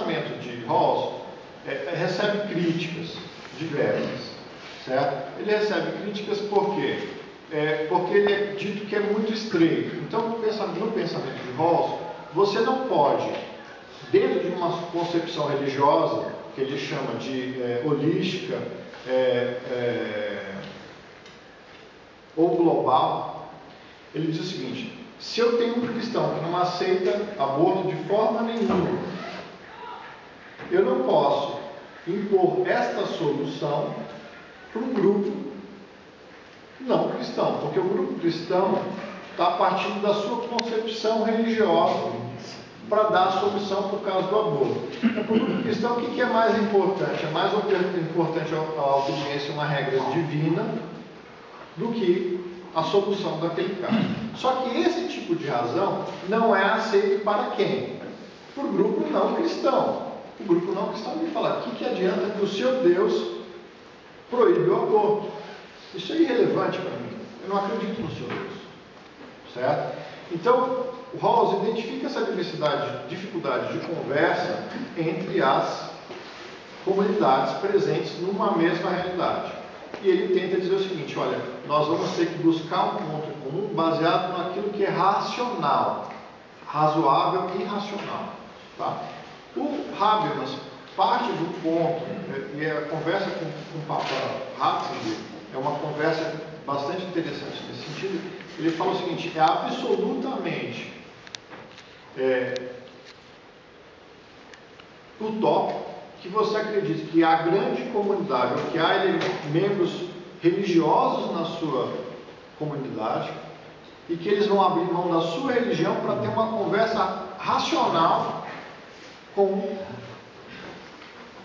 pensamento de Rawls recebe críticas diversas, certo? Ele recebe críticas por quê? Porque ele é dito que é muito estreito. Então, no pensamento de Rawls, você não pode, dentro de uma concepção religiosa, que ele chama de holística ou global, ele diz o seguinte: se eu tenho um cristão que não aceita aborto de forma nenhuma, eu não posso impor esta solução para um grupo não cristão, porque o grupo cristão está partindo da sua concepção religiosa para dar a solução para o caso do aborto. Então, para o grupo cristão, o que é mais importante? É mais importante a obediência a uma regra divina do que a solução daquele caso. Só que esse tipo de razão não é aceito para quem? Para o grupo não cristão. O grupo não cristão me fala: o que adianta que o seu Deus proíbe o aborto? Isso é irrelevante para mim. Eu não acredito no seu Deus. Certo? Então, o Rawls identifica essa dificuldade de conversa entre as comunidades presentes numa mesma realidade. E ele tenta dizer o seguinte: olha, nós vamos ter que buscar um ponto em comum baseado naquilo que é racional, razoável e racional. Tá? O Habermas parte do ponto, e a conversa com o Papa Ratzinger é uma conversa bastante interessante nesse sentido. Ele fala o seguinte: é absolutamente utópico que você acredite que a grande comunidade, ou que há membros religiosos na sua comunidade, e que eles vão abrir mão da sua religião para ter uma conversa racional com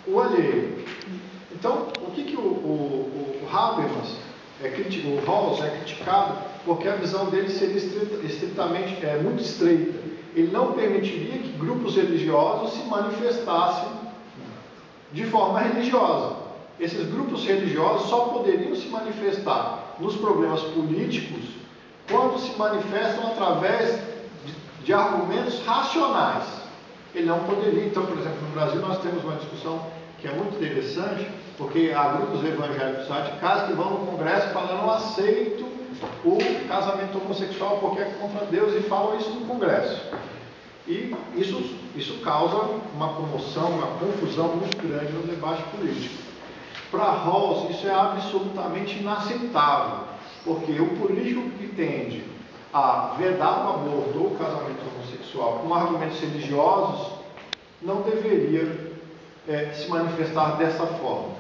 o alheio. Então, o que o Habermas o Rawls é criticado porque a visão dele seria estritamente muito estreita. Ele não permitiria que grupos religiosos se manifestassem de forma religiosa. Esses grupos religiosos só poderiam se manifestar nos problemas políticos quando se manifestam através de argumentos racionais. Ele não poderia. Então, por exemplo, no Brasil nós temos uma discussão que é muito interessante, porque há grupos evangélicos radicais que vão no Congresso falando: não aceito o casamento homossexual porque é contra Deus, e falam isso no Congresso. E isso causa uma comoção, uma confusão muito grande no debate político. Para Rawls, isso é absolutamente inaceitável, porque o político que tende a vedar o aborto ou o casamento homossexual com argumentos religiosos não deveria se manifestar dessa forma.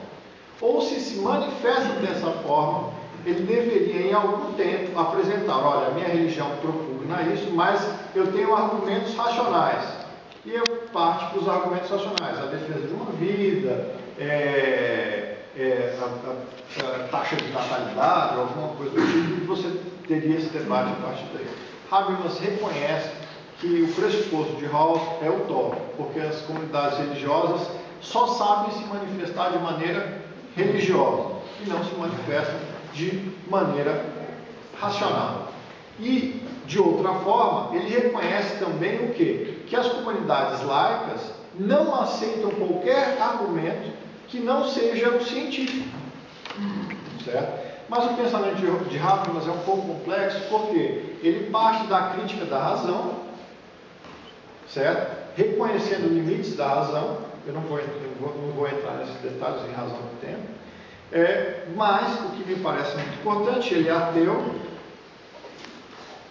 Ou se manifesta dessa forma, ele deveria em algum tempo apresentar: olha, a minha religião propugna isso, mas eu tenho argumentos racionais. E eu parto para os argumentos racionais: a defesa de uma vida, a taxa de natalidade, alguma coisa do tipo, e você teria esse debate a partir daí. Habermas reconhece que o pressuposto de Rawls é utópico, porque as comunidades religiosas só sabem se manifestar de maneira religiosa e não se manifestam de maneira racional. E, de outra forma, ele reconhece também o quê? Que as comunidades laicas não aceitam qualquer argumento que não seja o científico. Certo? Mas o pensamento de Habermas é um pouco complexo, porque ele parte da crítica da razão, certo? Reconhecendo limites da razão. Eu não vou entrar nesses detalhes em razão do tempo. Mas o que me parece muito importante: ele é ateu,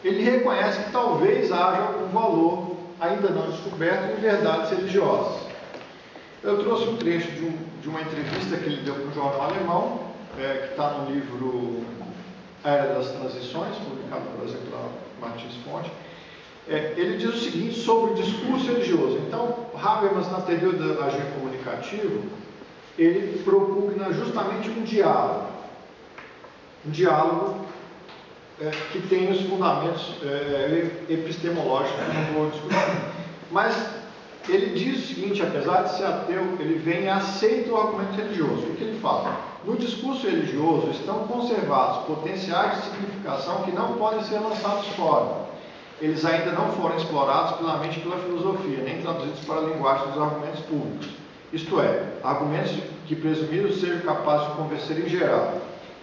ele reconhece que talvez haja algum valor ainda não descoberto em verdades religiosas. Eu trouxe um trecho de uma entrevista que ele deu para um jornal alemão, que está no livro A Era das Transições, publicado, por exemplo, pela Martins Fonte. Ele diz o seguinte sobre o discurso religioso. Então, Habermas, na teoria do agir comunicativo, ele propugna justamente um diálogo que tem os fundamentos epistemológicos, que eu não vou discutir. Mas ele diz o seguinte: apesar de ser ateu, ele vem e aceita o argumento religioso. O que ele fala? No discurso religioso estão conservados potenciais de significação que não podem ser lançados fora. eles ainda não foram explorados plenamente pela filosofia, nem traduzidos para a linguagem dos argumentos públicos. Isto é, argumentos que presumiram sejam capazes de convencer em geral.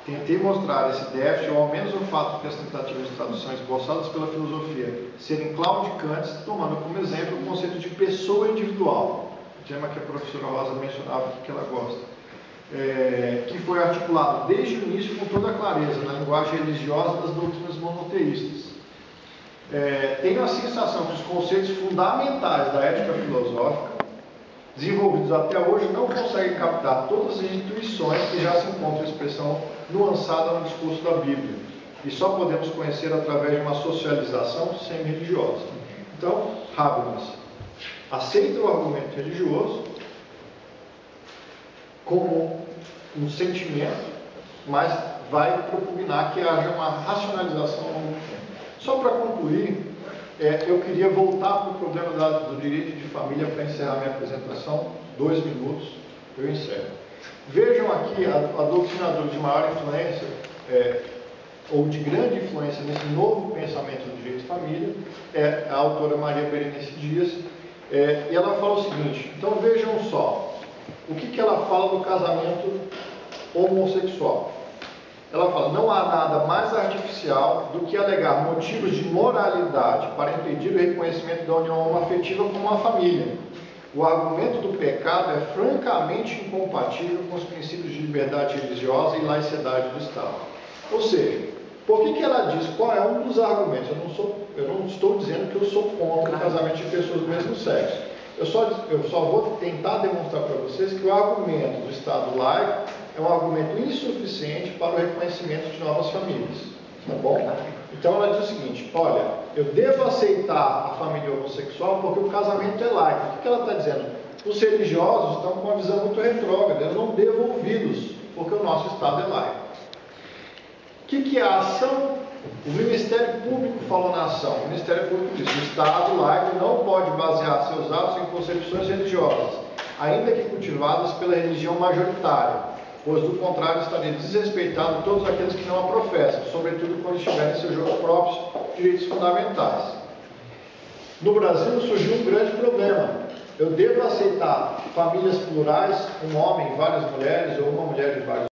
Tentei mostrar esse déficit, ou ao menos o fato que as tentativas de tradução esboçadas pela filosofia serem claudicantes, tomando como exemplo o conceito de pessoa individual, o tema que a professora Rosa mencionava que ela gosta, que foi articulado desde o início com toda a clareza na linguagem religiosa das doutrinas monoteístas. Tenho a sensação que os conceitos fundamentais da ética filosófica, desenvolvidos até hoje, não conseguem captar todas as intuições que já se encontram em expressão nuançada no discurso da Bíblia, e só podemos conhecer através de uma socialização semi-religiosa. Então, Habermas aceita o argumento religioso como um sentimento, mas vai propugnar que haja uma racionalização ao longo do tempo. Só para concluir, eu queria voltar para o problema do direito de família para encerrar minha apresentação. 2 minutos, eu encerro. Vejam aqui a doutrinadora de maior influência, ou de grande influência nesse novo pensamento do direito de família, é a autora Maria Berenice Dias, e ela fala o seguinte: então vejam só, o que ela fala do casamento homossexual. Ela fala: não há nada mais artificial do que alegar motivos de moralidade para impedir o reconhecimento da união homoafetiva como uma família. O argumento do pecado é francamente incompatível com os princípios de liberdade religiosa e laicidade do Estado. Ou seja, por que ela diz qual é um dos argumentos? Eu não estou dizendo que eu sou contra o casamento de pessoas do mesmo sexo. Eu só vou tentar demonstrar para vocês que o argumento do Estado laico é um argumento insuficiente para o reconhecimento de novas famílias. Tá bom? Então ela diz o seguinte: olha, eu devo aceitar a família homossexual porque o casamento é laico. O que ela está dizendo? Os religiosos estão com uma visão muito retrógrada, eu não devo ouvi-los, porque o nosso Estado é laico. O que é a ação? O Ministério Público falou na ação. O Ministério Público disse: o Estado laico não pode basear seus atos em concepções religiosas, ainda que cultivadas pela religião majoritária, pois do contrário estaria desrespeitando todos aqueles que não a professam, sobretudo quando estiverem em seus jogos próprios direitos fundamentais. No Brasil surgiu um grande problema. Eu devo aceitar famílias plurais, um homem e várias mulheres, ou uma mulher e vários